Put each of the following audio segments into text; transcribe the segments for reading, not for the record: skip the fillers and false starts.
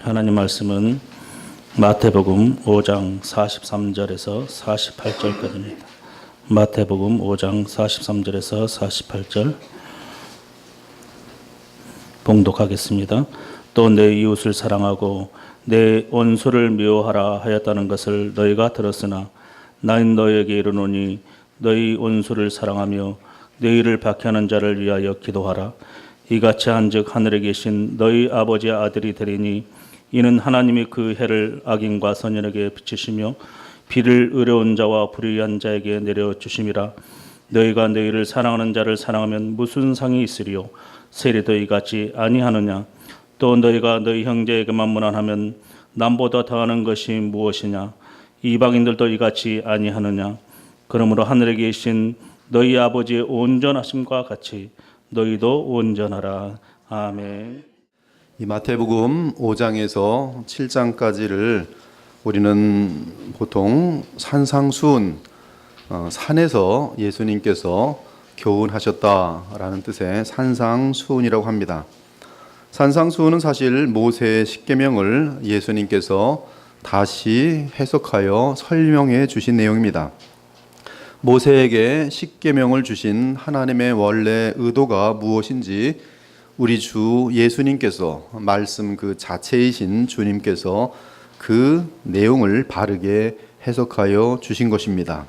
하나님 말씀은 마태복음 5장 43절에서 48절까지입니다. 마태복음 5장 43절에서 48절 봉독하겠습니다. 또 내 이웃을 사랑하고 내 원수를 미워하라 하였다는 것을 너희가 들었으나 나는 너희에게 이르노니 너희 원수를 사랑하며 너희를 박해하는 자를 위하여 기도하라. 이같이 한즉 하늘에 계신 너희 아버지의 아들이 되리니 이는 하나님이 그 해를 악인과 선인에게 비추시며 비를 의로운 자와 불의한 자에게 내려주심이라. 너희가 너희를 사랑하는 자를 사랑하면 무슨 상이 있으리요? 세리도 이같이 아니하느냐? 또 너희가 너희 형제에게만 무난하면 남보다 더하는 것이 무엇이냐? 이방인들도 이같이 아니하느냐? 그러므로 하늘에 계신 너희 아버지의 온전하심과 같이 너희도 온전하라. 아멘. 이 마태복음 5장에서 7장까지를 우리는 보통 산상수훈, 산에서 예수님께서 교훈하셨다라는 뜻의 산상수훈이라고 합니다. 산상수훈은 사실 모세의 십계명을 예수님께서 다시 해석하여 설명해 주신 내용입니다. 모세에게 십계명을 주신 하나님의 원래 의도가 무엇인지 우리 주 예수님께서, 말씀 그 자체이신 주님께서 그 내용을 바르게 해석하여 주신 것입니다.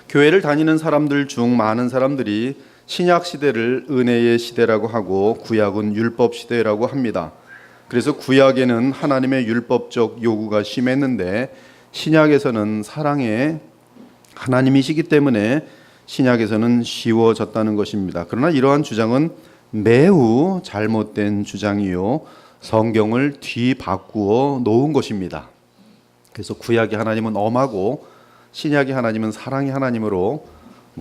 교회를 다니는 사람들 중 많은 사람들이 신약 시대를 은혜의 시대라고 하고 구약은 율법 시대라고 합니다. 그래서 구약에는 하나님의 율법적 요구가 심했는데 신약에서는 사랑의 하나님이시기 때문에 신약에서는 쉬워졌다는 것입니다. 그러나 이러한 주장은 매우 잘못된 주장이요, 성경을 뒤바꾸어 놓은 것입니다. 그래서 구약의 하나님은 엄하고 신약의 하나님은 사랑의 하나님으로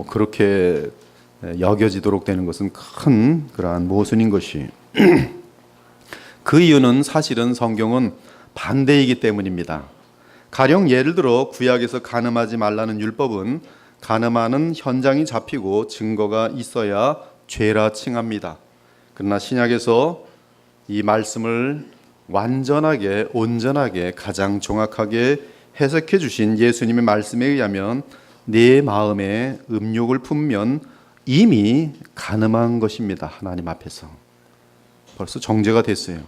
그렇게 여겨지도록 되는 것은 큰 그러한 모순인 것이 그 이유는 사실은 성경은 반대이기 때문입니다. 가령 예를 들어 구약에서 간음하지 말라는 율법은 간음하는 현장이 잡히고 증거가 있어야 죄라 칭합니다. 그러나 신약에서 이 말씀을 완전하게 온전하게 가장 정확하게 해석해 주신 예수님의 말씀에 의하면 내 마음에 음욕을 품면 이미 간음한 것입니다. 하나님 앞에서 벌써 정죄가 됐어요.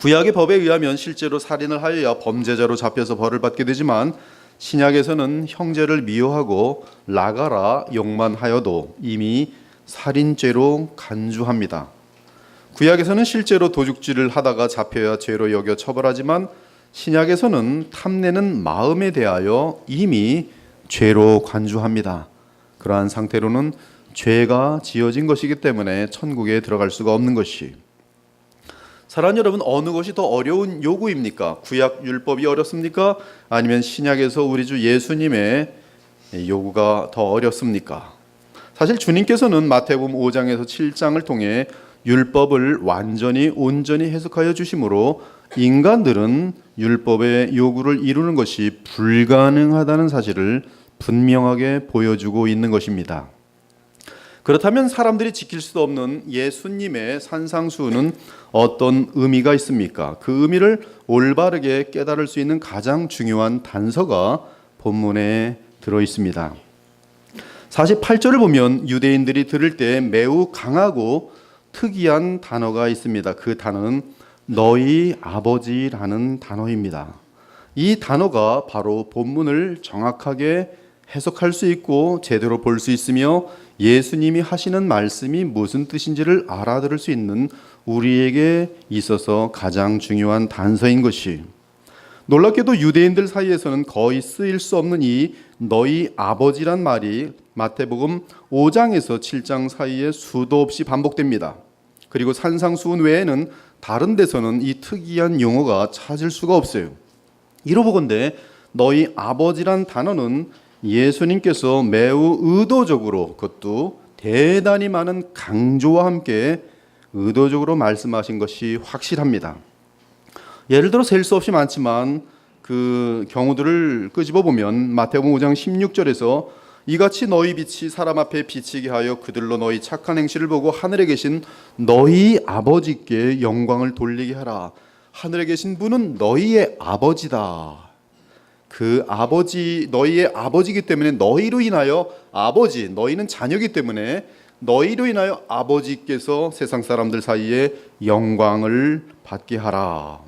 구약의 법에 의하면 실제로 살인을 하여야 범죄자로 잡혀서 벌을 받게 되지만 신약에서는 형제를 미워하고 나가라 욕만 하여도 이미 살인죄로 간주합니다. 구약에서는 실제로 도둑질을 하다가 잡혀야 죄로 여겨 처벌하지만 신약에서는 탐내는 마음에 대하여 이미 죄로 간주합니다. 그러한 상태로는 죄가 지어진 것이기 때문에 천국에 들어갈 수가 없는 것이. 사랑하는 여러분, 어느 것이 더 어려운 요구입니까? 구약 율법이 어렵습니까? 아니면 신약에서 우리 주 예수님의 요구가 더 어렵습니까? 사실 주님께서는 마태복음 5장에서 7장을 통해 율법을 완전히 온전히 해석하여 주심으로 인간들은 율법의 요구를 이루는 것이 불가능하다는 사실을 분명하게 보여주고 있는 것입니다. 그렇다면 사람들이 지킬 수 없는 예수님의 산상수훈은 어떤 의미가 있습니까? 그 의미를 올바르게 깨달을 수 있는 가장 중요한 단서가 본문에 들어 있습니다. 48절을 보면 유대인들이 들을 때 매우 강하고 특이한 단어가 있습니다. 그 단어는 너희 아버지라는 단어입니다. 이 단어가 바로 본문을 정확하게 해석할 수 있고 제대로 볼 수 있으며 예수님이 하시는 말씀이 무슨 뜻인지를 알아들을 수 있는 우리에게 있어서 가장 중요한 단서인 것이, 놀랍게도 유대인들 사이에서는 거의 쓰일 수 없는 이 너희 아버지란 말이 마태복음 5장에서 7장 사이에 수도 없이 반복됩니다. 그리고 산상수훈 외에는 다른 데서는 이 특이한 용어가 찾을 수가 없어요. 이로보건대 너희 아버지란 단어는 예수님께서 매우 의도적으로, 그것도 대단히 많은 강조와 함께 의도적으로 말씀하신 것이 확실합니다. 예를 들어 셀 수 없이 많지만 그 경우들을 끄집어 보면 마태복음 5장 16절에서 이같이 너희 빛이 사람 앞에 비치게 하여 그들로 너희 착한 행실을 보고 하늘에 계신 너희 아버지께 영광을 돌리게 하라. 하늘에 계신 분은 너희의 아버지다. 그 아버지, 너희의 아버지이기 때문에 너희로 인하여 아버지, 너희는 자녀이기 때문에 너희로 인하여 아버지께서 세상 사람들 사이에 영광을 받게 하라.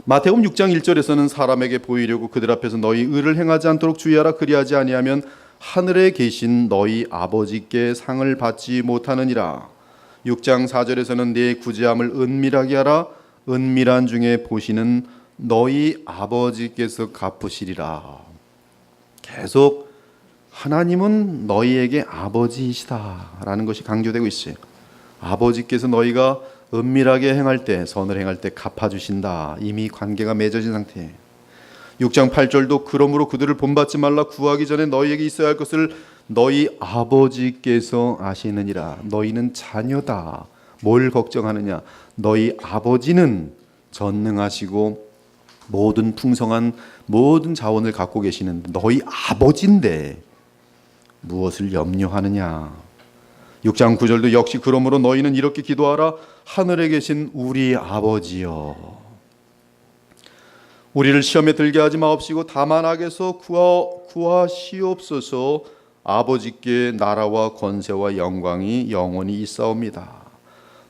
마태복음 6장 1절에서는 사람에게 보이려고 그들 앞에서 너희 의를 행하지 않도록 주의하라. 그리하지 아니하면 하늘에 계신 너희 아버지께 상을 받지 못하느니라. 6장 4절에서는 네 구제함을 은밀하게 하라. 은밀한 중에 보시는 너희 아버지께서 갚으시리라. 계속 하나님은 너희에게 아버지이시다라는 것이 강조되고 있어요. 아버지께서 너희가 은밀하게 행할 때, 선을 행할 때 갚아주신다. 이미 관계가 맺어진 상태예요. 6장 8절도 그러므로 그들을 본받지 말라. 구하기 전에 너희에게 있어야 할 것을 너희 아버지께서 아시느니라. 너희는 자녀다. 뭘 걱정하느냐? 너희 아버지는 전능하시고 모든 풍성한 모든 자원을 갖고 계시는데 너희 아버지인데 무엇을 염려하느냐? 6장 9절도 역시 그러므로 너희는 이렇게 기도하라. 하늘에 계신 우리 아버지여, 우리를 시험에 들게 하지 마옵시고 다만 악에서 구하시옵소서. 아버지께 나라와 권세와 영광이 영원히 있사옵니다.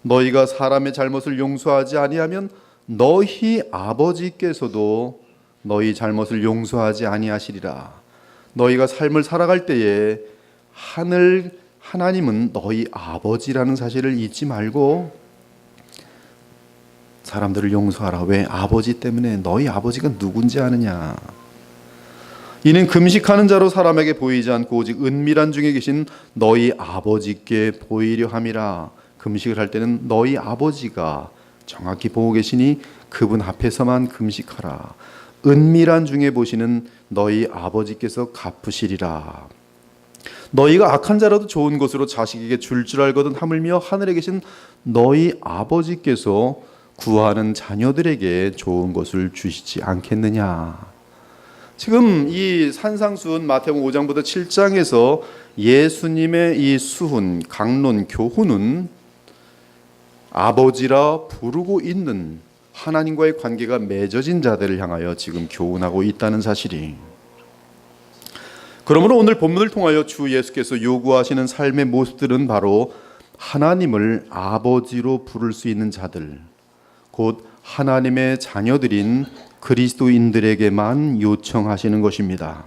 너희가 사람의 잘못을 용서하지 아니하면 너희 아버지께서도 너희 잘못을 용서하지 아니하시리라. 너희가 삶을 살아갈 때에 하나님은 너희 아버지라는 사실을 잊지 말고 사람들을 용서하라. 왜? 아버지 때문에. 너희 아버지가 누군지 아느냐? 이는 금식하는 자로 사람에게 보이지 않고 오직 은밀한 중에 계신 너희 아버지께 보이려 함이라. 금식을 할 때는 너희 아버지가 정확히 보고 계시니 그분 앞에서만 금식하라. 은밀한 중에 보시는 너희 아버지께서 갚으시리라. 너희가 악한 자라도 좋은 것으로 자식에게 줄 알거든 하물며 하늘에 계신 너희 아버지께서 구하는 자녀들에게 좋은 것을 주시지 않겠느냐. 지금 이 산상수훈 마태복음 5장부터 7장에서 예수님의 이 수훈, 강론, 교훈은 아버지라 부르고 있는 하나님과의 관계가 맺어진 자들을 향하여 지금 교훈하고 있다는 사실이, 그러므로 오늘 본문을 통하여 주 예수께서 요구하시는 삶의 모습들은 바로 하나님을 아버지로 부를 수 있는 자들, 곧 하나님의 자녀들인 그리스도인들에게만 요청하시는 것입니다.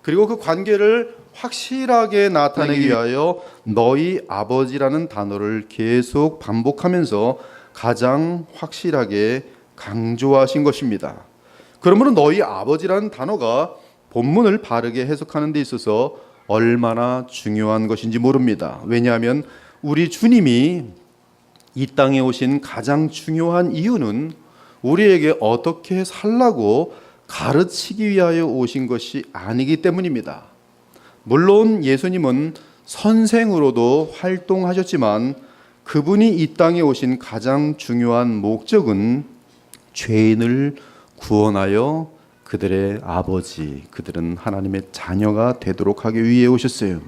그리고 그 관계를 확실하게 나타내기 위하여 너희 아버지라는 단어를 계속 반복하면서 가장 확실하게 강조하신 것입니다. 그러므로 너희 아버지라는 단어가 본문을 바르게 해석하는 데 있어서 얼마나 중요한 것인지 모릅니다. 왜냐하면 우리 주님이 이 땅에 오신 가장 중요한 이유는 우리에게 어떻게 살라고 가르치기 위하여 오신 것이 아니기 때문입니다. 물론 예수님은 선생으로도 활동하셨지만 그분이 이 땅에 오신 가장 중요한 목적은 죄인을 구원하여 그들의 아버지, 그들은 하나님의 자녀가 되도록 하기 위해 오셨어요.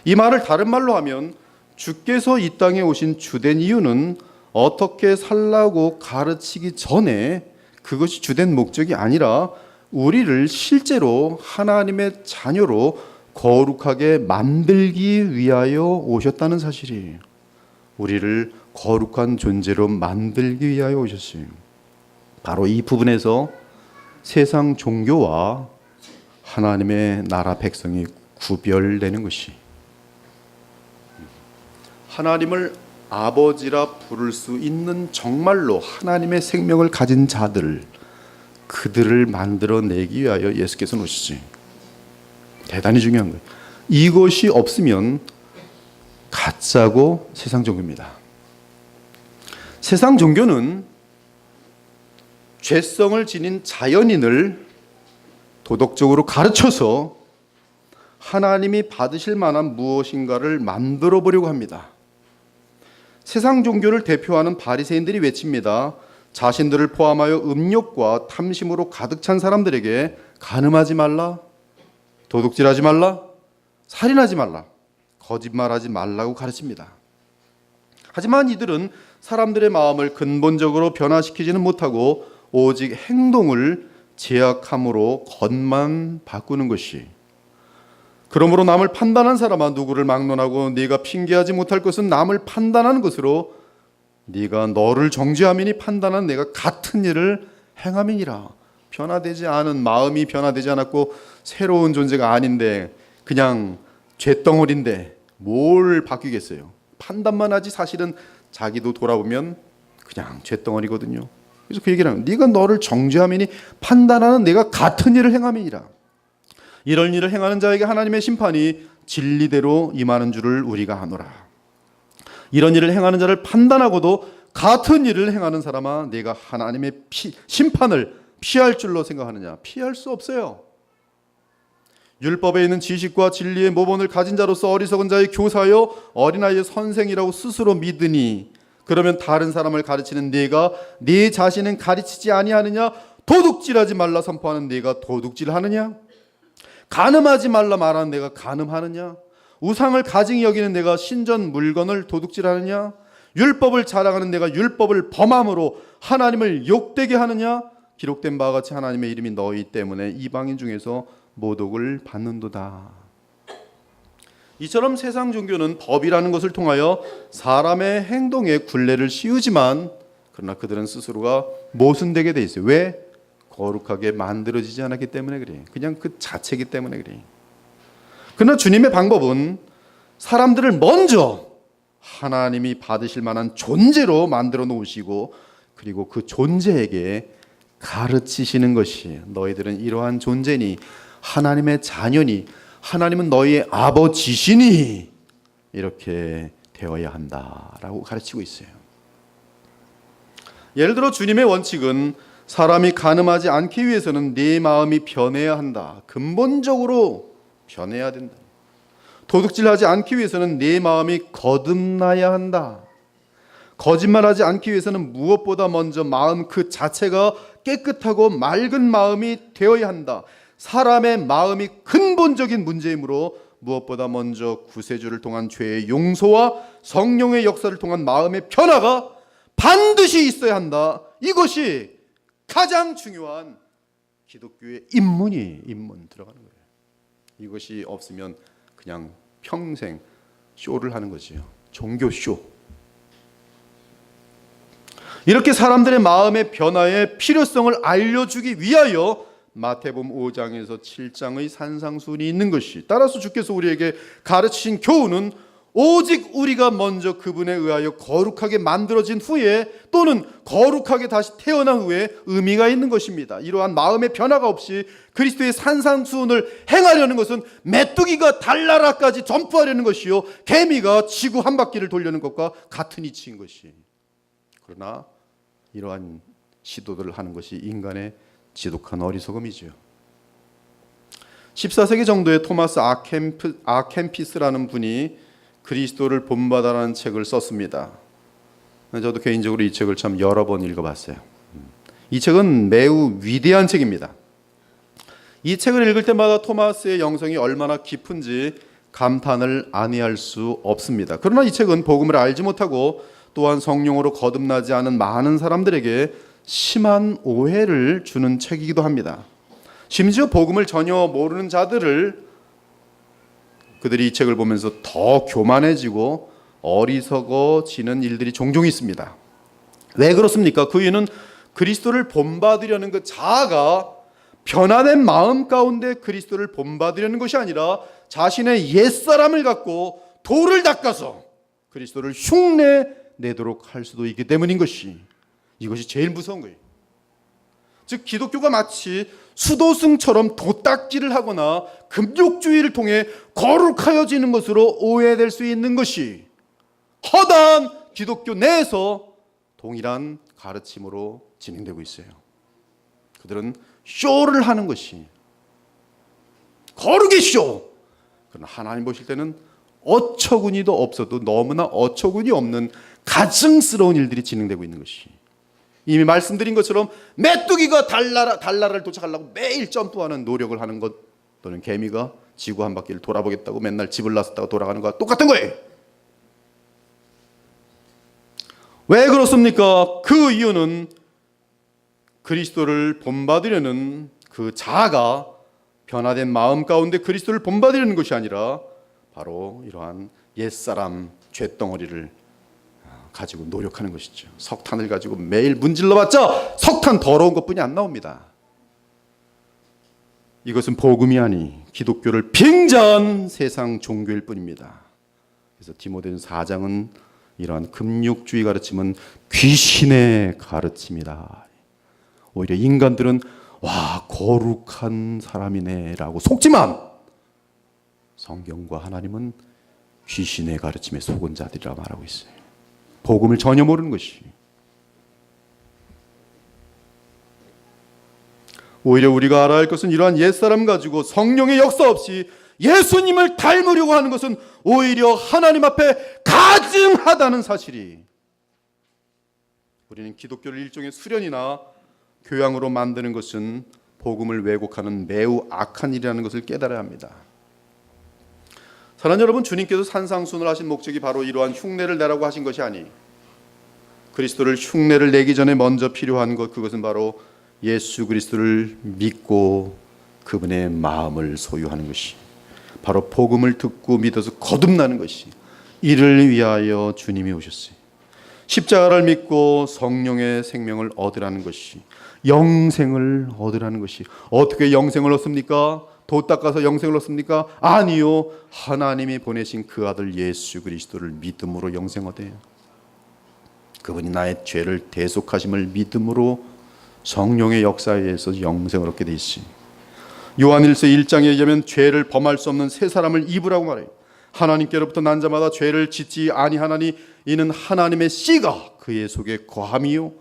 이 말을 다른 말로 하면 주께서 이 땅에 오신 주된 이유는 어떻게 살라고 가르치기 전에 그것이 주된 목적이 아니라 우리를 실제로 하나님의 자녀로 거룩하게 만들기 위하여 오셨다는 사실이에요. 우리를 거룩한 존재로 만들기 위하여 오셨어요. 바로 이 부분에서 세상 종교와 하나님의 나라 백성이 구별되는 것이, 하나님을 아버지라 부를 수 있는 정말로 하나님의 생명을 가진 자들, 그들을 만들어내기 위하여 예수께서 오시지. 대단히 중요한 거예요. 이것이 없으면 가짜고 세상 종교입니다. 세상 종교는 죄성을 지닌 자연인을 도덕적으로 가르쳐서 하나님이 받으실 만한 무엇인가를 만들어 보려고 합니다. 세상 종교를 대표하는 바리새인들이 외칩니다. 자신들을 포함하여 음욕과 탐심으로 가득 찬 사람들에게 간음하지 말라, 도둑질하지 말라, 살인하지 말라, 거짓말하지 말라고 가르칩니다. 하지만 이들은 사람들의 마음을 근본적으로 변화시키지는 못하고 오직 행동을 제약함으로 겉만 바꾸는 것이. 그러므로 남을 판단한 사람아 누구를 막론하고 네가 핑계하지 못할 것은 남을 판단하는 것으로 네가 너를 정죄함이니 판단한 내가 같은 일을 행함이니라. 변화되지 않은 마음이 변화되지 않았고 새로운 존재가 아닌데 그냥 쇳덩어리인데 뭘 바뀌겠어요. 판단만 하지 사실은 자기도 돌아보면 그냥 쇳덩어리거든요. 그래서 그 얘기를 하면 네가 너를 정죄함이니 판단하는 내가 같은 일을 행함이니라. 이런 일을 행하는 자에게 하나님의 심판이 진리대로 임하는 줄을 우리가 아노라. 이런 일을 행하는 자를 판단하고도 같은 일을 행하는 사람아 내가 하나님의 심판을 피할 줄로 생각하느냐? 피할 수 없어요. 율법에 있는 지식과 진리의 모본을 가진 자로서 어리석은 자의 교사여 어린아이의 선생이라고 스스로 믿으니 그러면 다른 사람을 가르치는 네가 네 자신은 가르치지 아니하느냐? 도둑질하지 말라 선포하는 네가 도둑질하느냐? 간음하지 말라 말하는 내가 간음하느냐? 우상을 가증히 여기는 내가 신전 물건을 도둑질하느냐? 율법을 자랑하는 내가 율법을 범함으로 하나님을 욕되게 하느냐? 기록된 바와 같이 하나님의 이름이 너희 때문에 이방인 중에서 모독을 받는도다. 이처럼 세상 종교는 법이라는 것을 통하여 사람의 행동에 굴레를 씌우지만 그러나 그들은 스스로가 모순되게 돼 있어요. 왜? 거룩하게 만들어지지 않았기 때문에 그래. 그냥 그 자체이기 때문에 그래. 그러나 주님의 방법은 사람들을 먼저 하나님이 받으실 만한 존재로 만들어 놓으시고 그리고 그 존재에게 가르치시는 것이 너희들은 이러한 존재니 하나님의 자녀니 하나님은 너희의 아버지시니 이렇게 되어야 한다라고 가르치고 있어요. 예를 들어 주님의 원칙은 사람이 간음하지 않기 위해서는 네 마음이 변해야 한다. 근본적으로 변해야 된다. 도둑질하지 않기 위해서는 네 마음이 거듭나야 한다. 거짓말하지 않기 위해서는 무엇보다 먼저 마음 그 자체가 깨끗하고 맑은 마음이 되어야 한다. 사람의 마음이 근본적인 문제이므로 무엇보다 먼저 구세주를 통한 죄의 용서와 성령의 역사를 통한 마음의 변화가 반드시 있어야 한다. 이것이 가장 중요한 기독교의 입문 들어가는 거예요. 이것이 없으면 그냥 평생 쇼를 하는 거지요. 종교 쇼. 이렇게 사람들의 마음의 변화의 필요성을 알려주기 위하여 마태복음 5장에서 7장의 산상수훈이 있는 것이, 따라서 주께서 우리에게 가르치신 교훈은 오직 우리가 먼저 그분에 의하여 거룩하게 만들어진 후에 또는 거룩하게 다시 태어난 후에 의미가 있는 것입니다. 이러한 마음의 변화가 없이 그리스도의 산상수훈을 행하려는 것은 메뚜기가 달나라까지 점프하려는 것이요 개미가 지구 한 바퀴를 돌려는 것과 같은 이치인 것이. 그러나 이러한 시도들을 하는 것이 인간의 지독한 어리석음이죠. 14세기 정도에 토마스 아켐피스라는 분이 그리스도를 본받아라는 책을 썼습니다. 저도 개인적으로 이 책을 참 여러 번 읽어봤어요. 이 책은 매우 위대한 책입니다. 이 책을 읽을 때마다 토마스의 영성이 얼마나 깊은지 감탄을 아니할 수 없습니다. 그러나 이 책은 복음을 알지 못하고 또한 성령으로 거듭나지 않은 많은 사람들에게 심한 오해를 주는 책이기도 합니다. 심지어 복음을 전혀 모르는 자들을 그들이 이 책을 보면서 더 교만해지고 어리석어지는 일들이 종종 있습니다. 왜 그렇습니까? 그 이유는 그리스도를 본받으려는 그 자아가 변화된 마음 가운데 그리스도를 본받으려는 것이 아니라 자신의 옛사람을 갖고 돌을 닦아서 그리스도를 흉내내도록 할 수도 있기 때문인 것이, 이것이 제일 무서운 거예요. 즉 기독교가 마치 수도승처럼 도닦기를 하거나 금욕주의를 통해 거룩하여지는 것으로 오해될 수 있는 것이 허다한 기독교 내에서 동일한 가르침으로 진행되고 있어요. 그들은 쇼를 하는 것이 거룩의 쇼. 그러나 하나님 보실 때는 어처구니도 없어도 너무나 어처구니 없는 가증스러운 일들이 진행되고 있는 것이, 이미 말씀드린 것처럼 메뚜기가 달나라를 도착하려고 매일 점프하는 노력을 하는 것, 또는 개미가 지구 한 바퀴를 돌아보겠다고 맨날 집을 나섰다가 돌아가는 것과 똑같은 거예요. 왜 그렇습니까? 그 이유는 그리스도를 본받으려는 그 자아가 변화된 마음 가운데 그리스도를 본받으려는 것이 아니라 바로 이러한 옛사람 쇳덩어리를 가지고 노력하는 것이죠. 석탄을 가지고 매일 문질러봤자 석탄 더러운 것뿐이 안 나옵니다. 이것은 복음이 아니 기독교를 빙자한 세상 종교일 뿐입니다. 그래서 디모데전서 4장은 이러한 금욕주의 가르침은 귀신의 가르침이다. 오히려 인간들은 와 거룩한 사람이네라고 속지만 성경과 하나님은 귀신의 가르침에 속은 자들이라 말하고 있어요. 복음을 전혀 모르는 것이. 오히려 우리가 알아야 할 것은 이러한 옛사람 가지고 성령의 역사 없이 예수님을 닮으려고 하는 것은 오히려 하나님 앞에 가증하다는 사실이, 우리는 기독교를 일종의 수련이나 교양으로 만드는 것은 복음을 왜곡하는 매우 악한 일이라는 것을 깨달아야 합니다. 사랑하는 여러분, 주님께서 산상순을 하신 목적이 바로 이러한 흉내를 내라고 하신 것이 아니, 그리스도를 흉내를 내기 전에 먼저 필요한 것, 그것은 바로 예수 그리스도를 믿고 그분의 마음을 소유하는 것이, 바로 복음을 듣고 믿어서 거듭나는 것이, 이를 위하여 주님이 오셨어요. 십자가를 믿고 성령의 생명을 얻으라는 것이, 영생을 얻으라는 것이. 어떻게 영생을 얻습니까? 도 닦아서 영생을 얻습니까? 아니요, 하나님이 보내신 그 아들 예수 그리스도를 믿음으로 영생 얻어요. 그분이 나의 죄를 대속하심을 믿음으로 성령의 역사에 의해서 영생을 얻게 돼 있어요. 요한일서 1장에 의하면 죄를 범할 수 없는 새 사람을 입으라고 말해요. 하나님께로부터 난 자마다 죄를 짓지 아니하나니 이는 하나님의 씨가 그의 속에 거함이요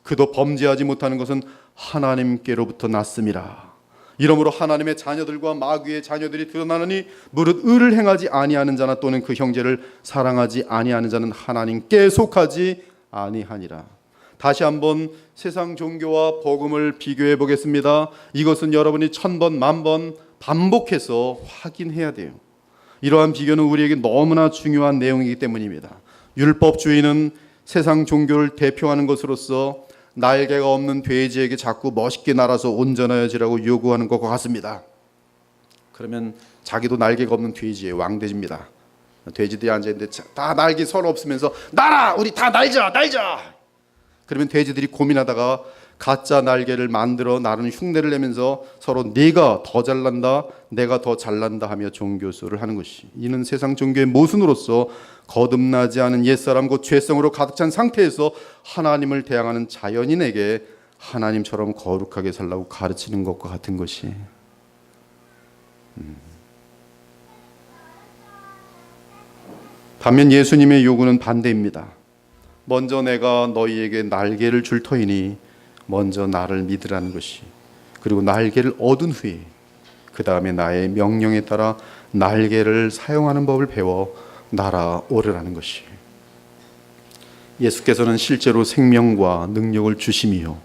그도 범죄하지 못하는 것은 하나님께로부터 났음이라. 이러므로 하나님의 자녀들과 마귀의 자녀들이 드러나느니 무릇 의를 행하지 아니하는 자나 또는 그 형제를 사랑하지 아니하는 자는 하나님께 속하지 아니하니라. 다시 한번 세상 종교와 복음을 비교해 보겠습니다. 이것은 여러분이 1000번, 10,000번 반복해서 확인해야 돼요. 이러한 비교는 우리에게 너무나 중요한 내용이기 때문입니다. 율법주의는 세상 종교를 대표하는 것으로서 날개가 없는 돼지에게 자꾸 멋있게 날아서 온전하여지라고 요구하는 것과 같습니다. 그러면 자기도 날개가 없는 돼지예요. 왕돼지입니다. 돼지들이 앉아있는데 다 날개 서로 없으면서 날아! 우리 다 날자! 그러면 돼지들이 고민하다가 가짜 날개를 만들어 나르는 흉내를 내면서 서로 네가 더 잘난다, 내가 더 잘난다 하며 종교수를 하는 것이, 이는 세상 종교의 모순으로서 거듭나지 않은 옛사람 곧 죄성으로 가득 찬 상태에서 하나님을 대항하는 자연인에게 하나님처럼 거룩하게 살라고 가르치는 것과 같은 것이. 반면 예수님의 요구는 반대입니다. 먼저 내가 너희에게 날개를 줄 터이니 먼저 나를 믿으라는 것이, 그리고 날개를 얻은 후에 그 다음에 나의 명령에 따라 날개를 사용하는 법을 배워 날아오르라는 것이. 예수께서는 실제로 생명과 능력을 주심이요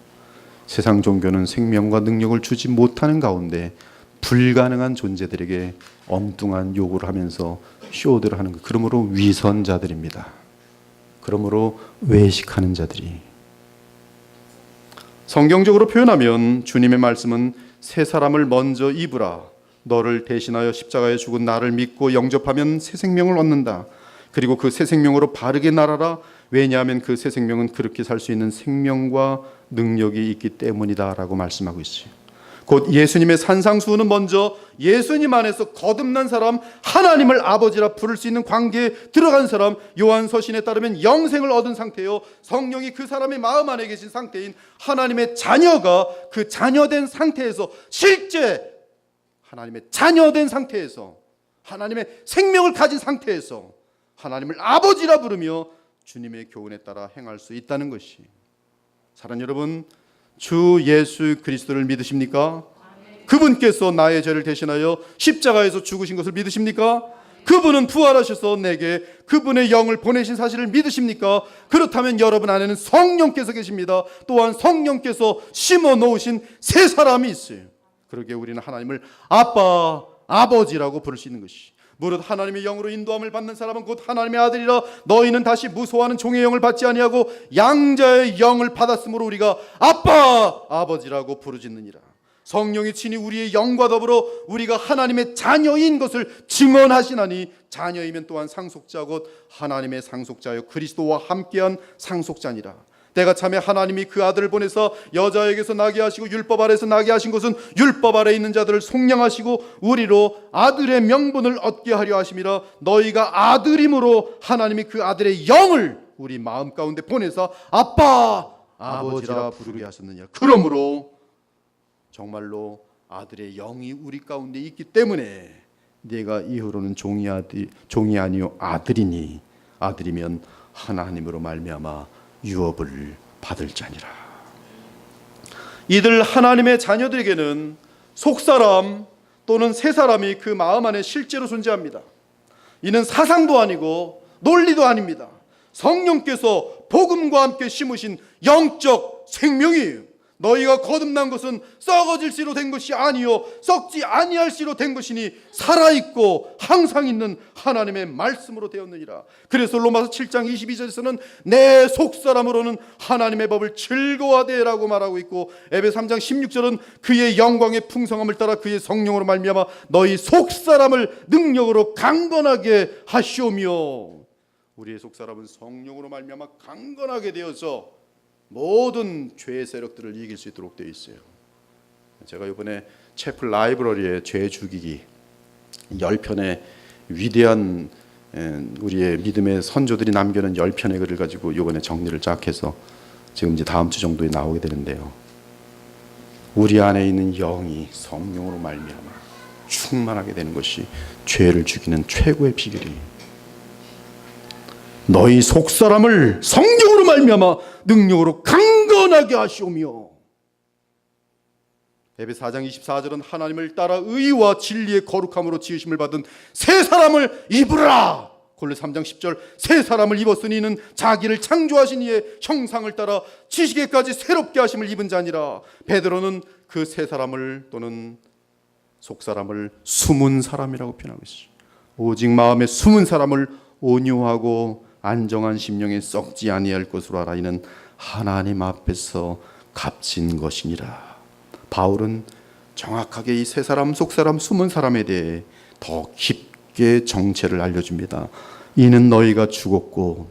세상 종교는 생명과 능력을 주지 못하는 가운데 불가능한 존재들에게 엉뚱한 요구를 하면서 쇼들을 하는 것. 그러므로 위선자들입니다. 그러므로 외식하는 자들이. 성경적으로 표현하면 주님의 말씀은 새 사람을 먼저 입으라. 너를 대신하여 십자가에 죽은 나를 믿고 영접하면 새 생명을 얻는다. 그리고 그 새 생명으로 바르게 날아라. 왜냐하면 그 새 생명은 그렇게 살 수 있는 생명과 능력이 있기 때문이다 라고 말씀하고 있어요. 곧 예수님의 산상수훈은 먼저 예수님 안에서 거듭난 사람, 하나님을 아버지라 부를 수 있는 관계에 들어간 사람, 요한서신에 따르면 영생을 얻은 상태요, 성령이 그 사람의 마음 안에 계신 상태인 하나님의 자녀가 그 자녀된 상태에서, 실제 하나님의 자녀된 상태에서, 하나님의 생명을 가진 상태에서 하나님을 아버지라 부르며 주님의 교훈에 따라 행할 수 있다는 것이. 사랑하는 여러분, 주 예수 그리스도를 믿으십니까? 그분께서 나의 죄를 대신하여 십자가에서 죽으신 것을 믿으십니까? 그분은 부활하셔서 내게 그분의 영을 보내신 사실을 믿으십니까? 그렇다면 여러분 안에는 성령께서 계십니다. 또한 성령께서 심어 놓으신 새 사람이 있어요. 그러기에 우리는 하나님을 아빠, 아버지라고 부를 수 있는 것이. 무릇 하나님의 영으로 인도함을 받는 사람은 곧 하나님의 아들이라. 너희는 다시 무소하는 종의 영을 받지 아니하고 양자의 영을 받았으므로 우리가 아빠 아버지라고 부르짖느니라. 성령이 친히 우리의 영과 더불어 우리가 하나님의 자녀인 것을 증언하시나니 자녀이면 또한 상속자 곧 하나님의 상속자여 그리스도와 함께한 상속자니라. 때가 참에 하나님이 그 아들을 보내서 여자에게서 나게 하시고 율법 아래에서 나게 하신 것은 율법 아래에 있는 자들을 속량하시고 우리로 아들의 명분을 얻게 하려 하심이라. 너희가 아들임으로 하나님이 그 아들의 영을 우리 마음 가운데 보내서 아빠 아버지라 부르게 하셨느냐. 그러므로 정말로 아들의 영이 우리 가운데 있기 때문에 네가 이후로는 종이 아니요 아들이니 아들이면 하나님으로 말미암아 유업을 받을 자니라. 이들 하나님의 자녀들에게는 속사람 또는 새 사람이 그 마음 안에 실제로 존재합니다. 이는 사상도 아니고 논리도 아닙니다. 성령께서 복음과 함께 심으신 영적 생명이에요. 너희가 거듭난 것은 썩어질 씨로 된 것이 아니요 썩지 아니할 씨로 된 것이니 살아있고 항상 있는 하나님의 말씀으로 되었느니라. 그래서 로마서 7장 22절에서는 내 속사람으로는 하나님의 법을 즐거워하되라고 말하고 있고, 에베소 3장 16절은 그의 영광의 풍성함을 따라 그의 성령으로 말미암아 너희 속사람을 능력으로 강건하게 하시오며. 우리의 속사람은 성령으로 말미암아 강건하게 되어서 모든 죄의 세력들을 이길 수 있도록 되어 있어요. 제가 이번에 채플 라이브러리에 죄 죽이기 10편의 위대한 우리의 믿음의 선조들이 남겨놓은 10편의 글을 가지고 이번에 정리를 쫙 해서 지금 이제 다음 주 정도에 나오게 되는데요. 우리 안에 있는 영이 성령으로 말미암아 충만하게 되는 것이 죄를 죽이는 최고의 비결이에요. 너희 속사람을 성령으로 말미암아 능력으로 강건하게 하시오며. 에베소 4장 24절은 하나님을 따라 의와 진리의 거룩함으로 지으심을 받은 새 사람을 입으라. 골로새 3장 10절 새 사람을 입었으니 이는 자기를 창조하신 이의 형상을 따라 지식에까지 새롭게 하심을 입은 자니라. 베드로는 그 새 사람을 또는 속사람을 숨은 사람이라고 표현하고 있어요. 오직 마음에 숨은 사람을 온유하고 안정한 심령에 썩지 아니할 것으로 알아. 이는 하나님 앞에서 값진 것이니라. 바울은 정확하게 이 새 사람, 속 사람, 숨은 사람에 대해 더 깊게 정체를 알려줍니다. 이는 너희가 죽었고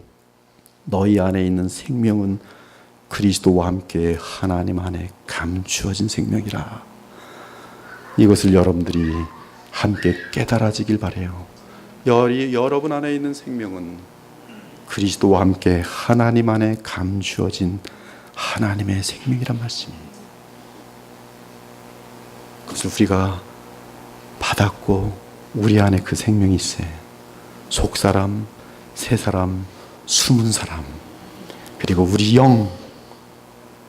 너희 안에 있는 생명은 그리스도와 함께 하나님 안에 감추어진 생명이라. 이것을 여러분들이 함께 깨달아지길 바라요. 여러분 안에 있는 생명은 그리스도와 함께 하나님 안에 감추어진 하나님의 생명이란 말씀이에요. 그것을 우리가 받았고 우리 안에 그 생명이 있어요. 속사람, 새사람, 숨은 사람, 그리고 우리 영,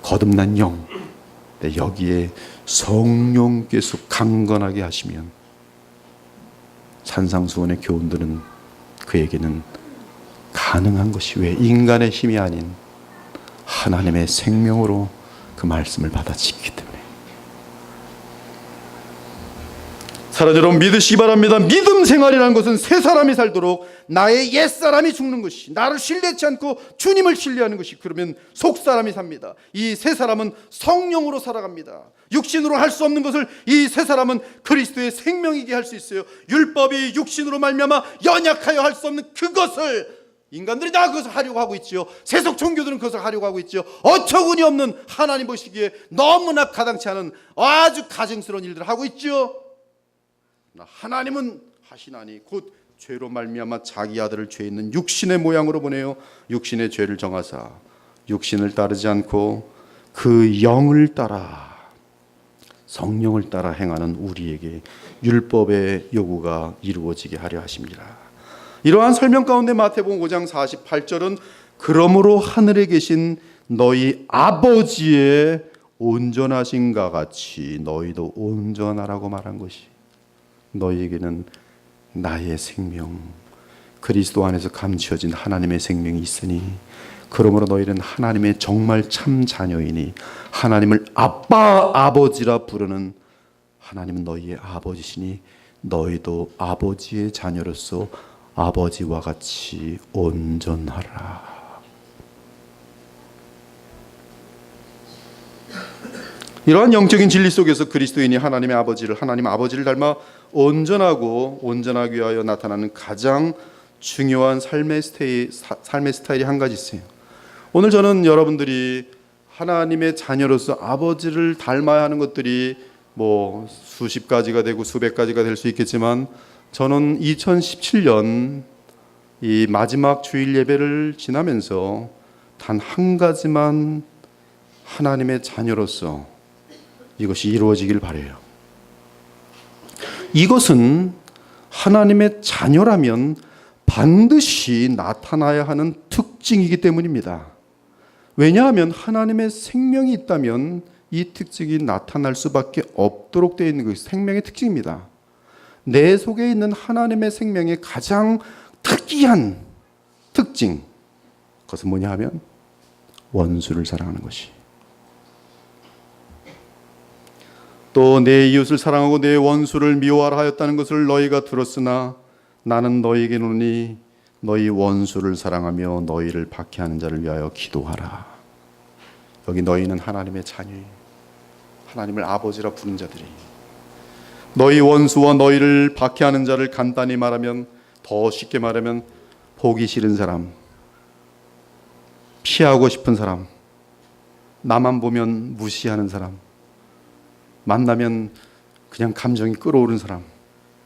거듭난 영. 여기에 성령께서 강건하게 하시면 산상수훈의 교훈들은 그에게는 가능한 것이 왜 인간의 힘이 아닌 하나님의 생명으로 그 말씀을 받아치기 때문에. 사랑하는 여러분, 믿으시기 바랍니다. 믿음 생활이라는 것은 새 사람이 살도록 나의 옛사람이 죽는 것이, 나를 신뢰치 않고 주님을 신뢰하는 것이, 그러면 속사람이 삽니다. 이 새 사람은 성령으로 살아갑니다. 육신으로 할 수 없는 것을 이 새 사람은 그리스도의 생명이게 할 수 있어요. 율법이 육신으로 말미암아 연약하여 할 수 없는 그것을 인간들이 다 그것을 하려고 하고 있지요. 세속 종교들은 그것을 하려고 하고 있지요. 어처구니 없는 하나님 보시기에 너무나 가당치 않은 아주 가증스러운 일들을 하고 있지요. 하나님은 하시나니 곧 죄로 말미암아 자기 아들을 죄 있는 육신의 모양으로 보내요. 육신의 죄를 정하사 육신을 따르지 않고 그 영을 따라 성령을 따라 행하는 우리에게 율법의 요구가 이루어지게 하려 하십니다. 이러한 설명 가운데 마태복음 5장 48절은 그러므로 하늘에 계신 너희 아버지의 온전하신가 같이 너희도 온전하라고 말한 것이, 너희에게는 나의 생명 그리스도 안에서 감추어진 하나님의 생명이 있으니 그러므로 너희는 하나님의 정말 참 자녀이니 하나님을 아빠 아버지라 부르는 하나님은 너희의 아버지시니 너희도 아버지의 자녀로서 아버지와 같이 온전하라. 이러한 영적인 진리 속에서 그리스도인이 하나님 아버지를 닮아 온전하기 위하여 나타나는 가장 중요한 삶의 스타일이 한 가지 있어요. 오늘 저는 여러분들이 하나님의 자녀로서 아버지를 닮아야 하는 것들이 뭐 수십 가지가 되고 수백 가지가 될 수 있겠지만, 저는 2017년 이 마지막 주일 예배를 지나면서 단 한 가지만 하나님의 자녀로서 이것이 이루어지길 바라요. 이것은 하나님의 자녀라면 반드시 나타나야 하는 특징이기 때문입니다. 왜냐하면 하나님의 생명이 있다면 이 특징이 나타날 수밖에 없도록 되어 있는 것이 생명의 특징입니다. 내 속에 있는 하나님의 생명의 가장 특이한 특징, 그것은 뭐냐 하면 원수를 사랑하는 것이. 또 내 이웃을 사랑하고 내 원수를 미워하라 하였다는 것을 너희가 들었으나 나는 너희에게 이르노니 너희 원수를 사랑하며 너희를 박해하는 자를 위하여 기도하라. 여기 너희는 하나님의 자녀예요. 하나님을 아버지라 부른 자들이. 너희 원수와 너희를 박해하는 자를 간단히 말하면, 더 쉽게 말하면 보기 싫은 사람, 피하고 싶은 사람, 나만 보면 무시하는 사람, 만나면 그냥 감정이 끓어오른 사람,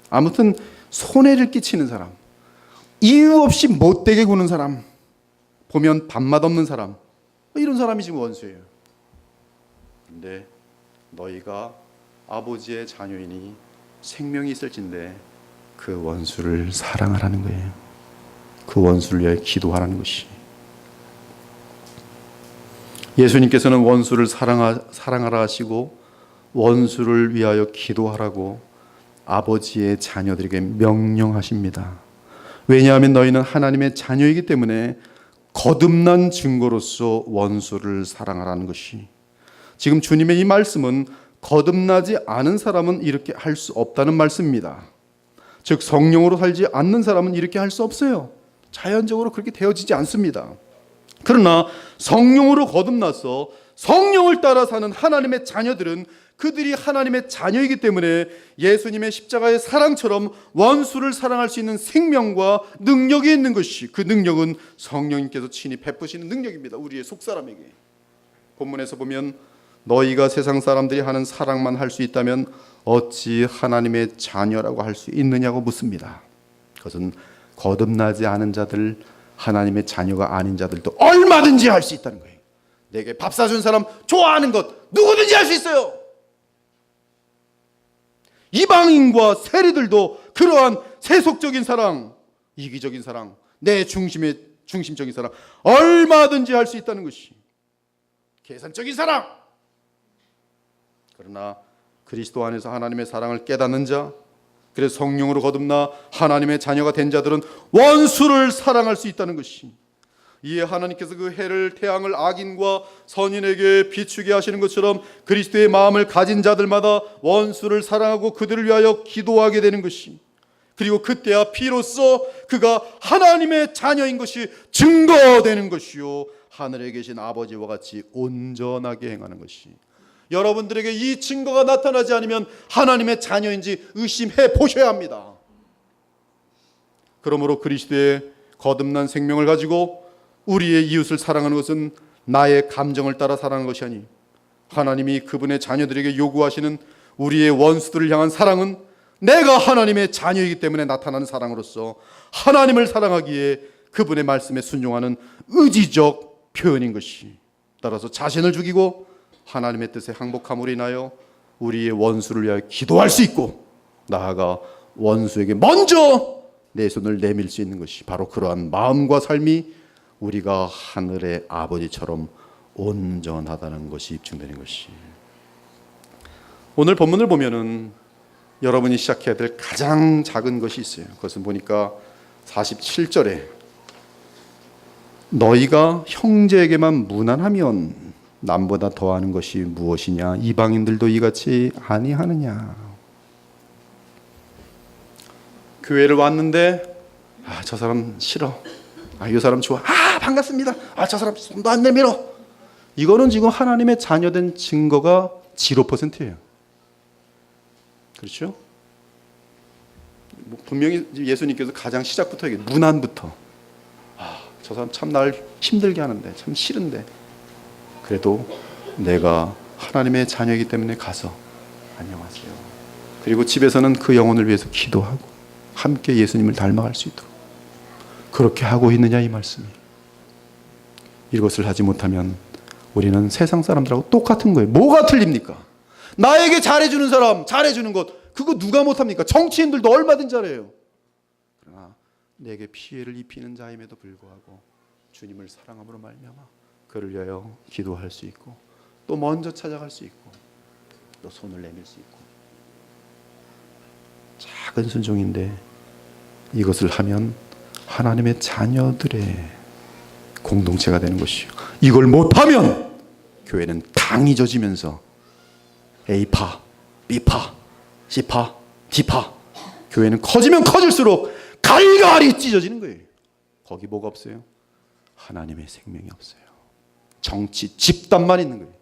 아무튼 손해를 끼치는 사람, 이유 없이 못되게 구는 사람, 보면 밥맛 없는 사람, 이런 사람이 지금 원수예요. 근데 너희가 아버지의 자녀이니 생명이 있을진데 그 원수를 사랑하라는 거예요. 그 원수를 위해 기도하라는 것이. 예수님께서는 원수를 사랑하라 하시고 원수를 위하여 기도하라고 아버지의 자녀들에게 명령하십니다. 왜냐하면 너희는 하나님의 자녀이기 때문에 거듭난 증거로서 원수를 사랑하라는 것이. 지금 주님의 이 말씀은 거듭나지 않은 사람은 이렇게 할 수 없다는 말씀입니다. 즉 성령으로 살지 않는 사람은 이렇게 할 수 없어요. 자연적으로 그렇게 되어지지 않습니다. 그러나 성령으로 거듭나서 성령을 따라 사는 하나님의 자녀들은 그들이 하나님의 자녀이기 때문에 예수님의 십자가의 사랑처럼 원수를 사랑할 수 있는 생명과 능력이 있는 것이, 그 능력은 성령님께서 친히 베푸시는 능력입니다. 우리의 속사람에게. 본문에서 보면 너희가 세상 사람들이 하는 사랑만 할 수 있다면 어찌 하나님의 자녀라고 할 수 있느냐고 묻습니다. 그것은 거듭나지 않은 자들, 하나님의 자녀가 아닌 자들도 얼마든지 할 수 있다는 거예요. 내게 밥 사준 사람 좋아하는 것 누구든지 할 수 있어요. 이방인과 세리들도 그러한 세속적인 사랑, 이기적인 사랑, 내 중심적인 사랑 얼마든지 할 수 있다는 것이 계산적인 사랑. 그러나 그리스도 안에서 하나님의 사랑을 깨닫는 자, 그래서 성령으로 거듭나 하나님의 자녀가 된 자들은 원수를 사랑할 수 있다는 것이. 이에 하나님께서 그 해를 태양을 악인과 선인에게 비추게 하시는 것처럼 그리스도의 마음을 가진 자들마다 원수를 사랑하고 그들을 위하여 기도하게 되는 것이. 그리고 그때야 비로소 그가 하나님의 자녀인 것이 증거되는 것이요 하늘에 계신 아버지와 같이 온전하게 행하는 것이. 여러분들에게 이 증거가 나타나지 않으면 하나님의 자녀인지 의심해 보셔야 합니다. 그러므로 그리스도의 거듭난 생명을 가지고 우리의 이웃을 사랑하는 것은 나의 감정을 따라 사랑하는 것이 아니, 하나님이 그분의 자녀들에게 요구하시는 우리의 원수들을 향한 사랑은 내가 하나님의 자녀이기 때문에 나타나는 사랑으로서 하나님을 사랑하기에 그분의 말씀에 순종하는 의지적 표현인 것이. 따라서 자신을 죽이고 하나님의 뜻에 항복함으로 인하여 우리의 원수를 위하여 기도할 수 있고, 나아가 원수에게 먼저 내 손을 내밀 수 있는 것이 바로 그러한 마음과 삶이 우리가 하늘의 아버지처럼 온전하다는 것이 입증되는 것이. 오늘 본문을 보면은 여러분이 시작해야 될 가장 작은 것이 있어요. 그것은 보니까 47절에 너희가 형제에게만 무난하면 남보다 더하는 것이 무엇이냐? 이방인들도 이같이 아니하느냐? 교회를 왔는데 저 사람 싫어. 이 사람 좋아. 반갑습니다. 저 사람 손도 안 내밀어. 이거는 지금 하나님의 자녀된 증거가 0%예요. 그렇죠? 분명히 예수님께서 가장 시작부터 얘기해요. 문안부터. 저 사람 참 날 힘들게 하는데, 참 싫은데, 그래도 내가 하나님의 자녀이기 때문에 가서 안녕하세요. 그리고 집에서는 그 영혼을 위해서 기도하고 함께 예수님을 닮아갈 수 있도록 그렇게 하고 있느냐, 이 말씀이. 이것을 하지 못하면 우리는 세상 사람들하고 똑같은 거예요. 뭐가 틀립니까? 나에게 잘해주는 사람, 잘해주는 것, 그거 누가 못합니까? 정치인들도 얼마든 잘해요. 그러나 내게 피해를 입히는 자임에도 불구하고 주님을 사랑함으로 말미암아 그를 위하여 기도할 수 있고, 또 먼저 찾아갈 수 있고, 또 손을 내밀 수 있고, 작은 순종인데 이것을 하면 하나님의 자녀들의 공동체가 되는 것이요. 이걸 못하면 교회는 당이 져지면서 A파, B파, C파, D파, 교회는 커지면 커질수록 갈갈이 찢어지는 거예요. 거기 뭐가 없어요? 하나님의 생명이 없어요. 정치 집단만 있는 거예요.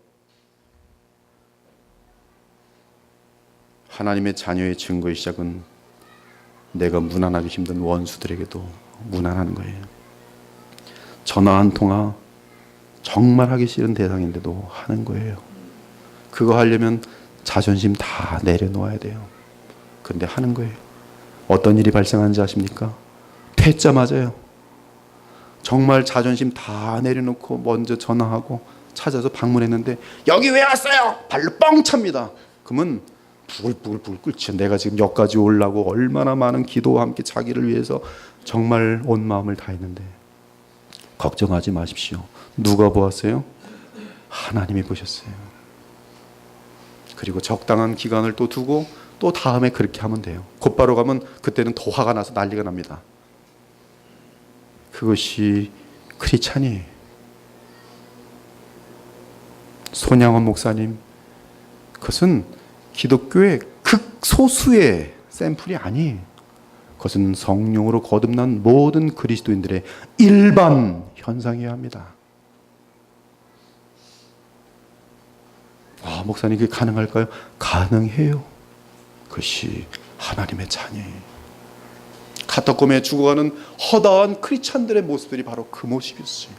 하나님의 자녀의 증거의 시작은 내가 무난하기 힘든 원수들에게도 무난하는 거예요. 전화 한 통화 정말 하기 싫은 대상인데도 하는 거예요. 그거 하려면 자존심 다 내려놓아야 돼요. 그런데 하는 거예요. 어떤 일이 발생하는지 아십니까? 퇴짜 맞아요. 정말 자존심 다 내려놓고 먼저 전화하고 찾아서 방문했는데 여기 왜 왔어요? 발로 뻥 찹니다. 그러면 부글부글 끓죠. 내가 지금 여기까지 오려고 얼마나 많은 기도와 함께 자기를 위해서 정말 온 마음을 다했는데. 걱정하지 마십시오. 누가 보았어요? 하나님이 보셨어요. 그리고 적당한 기간을 또 두고 또 다음에 그렇게 하면 돼요. 곧바로 가면 그때는 더 화가 나서 난리가 납니다. 그것이 크리스찬이에요. 손양원 목사님, 그것은 기독교의 극소수의 샘플이 아니에요. 그것은 성령으로 거듭난 모든 그리스도인들의 일반 현상이어야 합니다. 목사님 그게 가능할까요? 가능해요. 그것이 하나님의 자녀예요. 카타콤에 죽어가는 허다한 크리스찬들의 모습들이 바로 그 모습이었어요.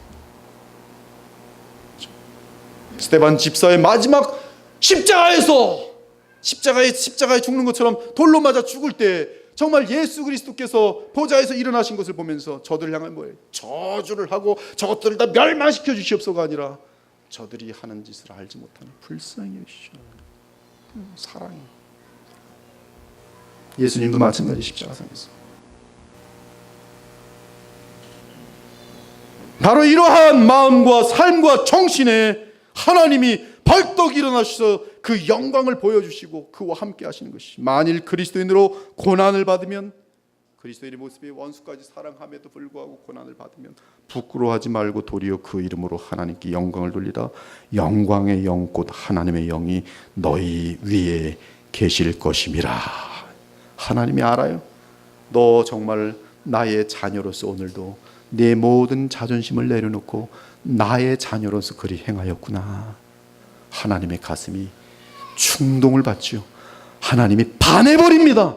스데반 집사의 마지막 십자가에 죽는 것처럼 돌로 맞아 죽을 때 정말 예수 그리스도께서 보좌에서 일어나신 것을 보면서 저들을 향한 뭐예요? 저주를 하고 저것들을 다 멸망시켜 주시옵소가 아니라 저들이 하는 짓을 알지 못하는 불쌍히 여기시오. 사랑이. 예수님도 마찬가지 십자가상에서 바로 이러한 마음과 삶과 정신에 하나님이 벌떡 일어나셔서 그 영광을 보여주시고 그와 함께 하시는 것이, 만일 그리스도인으로 고난을 받으면, 그리스도인의 모습이 원수까지 사랑함에도 불구하고 고난을 받으면 부끄러워하지 말고 도리어 그 이름으로 하나님께 영광을 돌리라. 영광의 영 곧 하나님의 영이 너희 위에 계실 것임이라. 하나님이 알아요. 너 정말 나의 자녀로서 오늘도 내 모든 자존심을 내려놓고 나의 자녀로서 그리 행하였구나. 하나님의 가슴이 충동을 받죠. 하나님이 반해버립니다.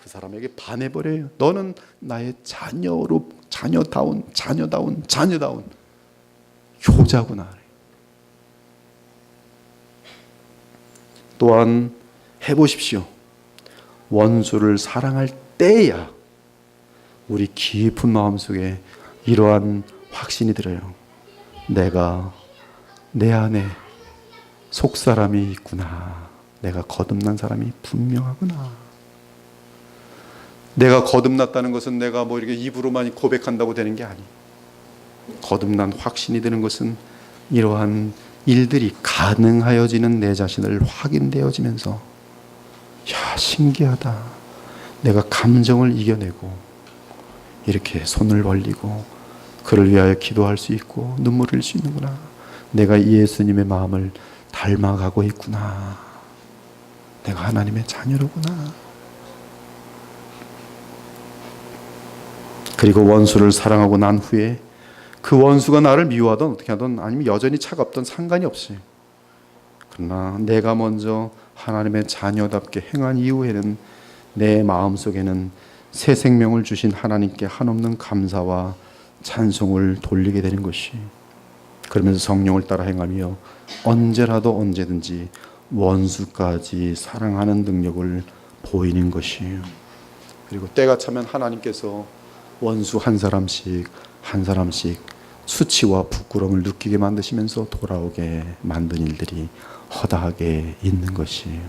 그 사람에게 반해버려요. 너는 나의 자녀로, 자녀다운 효자구나. 또한 해보십시오. 원수를 사랑할 때야 우리 깊은 마음속에 이러한 확신이 들어요. 내가 내 안에 속사람이 있구나. 내가 거듭난 사람이 분명하구나. 내가 거듭났다는 것은 내가 뭐 이렇게 입으로만 고백한다고 되는 게 아니에요. 거듭난 확신이 되는 것은 이러한 일들이 가능하여지는 내 자신을 확인되어지면서, 야, 신기하다. 내가 감정을 이겨내고 이렇게 손을 벌리고 그를 위하여 기도할 수 있고 눈물을 흘릴 수 있는구나. 내가 예수님의 마음을 닮아가고 있구나. 내가 하나님의 자녀로구나. 그리고 원수를 사랑하고 난 후에 그 원수가 나를 미워하든 어떻게 하든 아니면 여전히 차갑든 상관이 없어요. 그러나 내가 먼저 하나님의 자녀답게 행한 이후에는 내 마음속에는 새 생명을 주신 하나님께 한없는 감사와 찬송을 돌리게 되는 것이, 그러면서 성령을 따라 행하며 언제라도 언제든지 원수까지 사랑하는 능력을 보이는 것이에요. 그리고 때가 차면 하나님께서 원수 한 사람씩 수치와 부끄러움을 느끼게 만드시면서 돌아오게 만든 일들이 허다하게 있는 것이에요.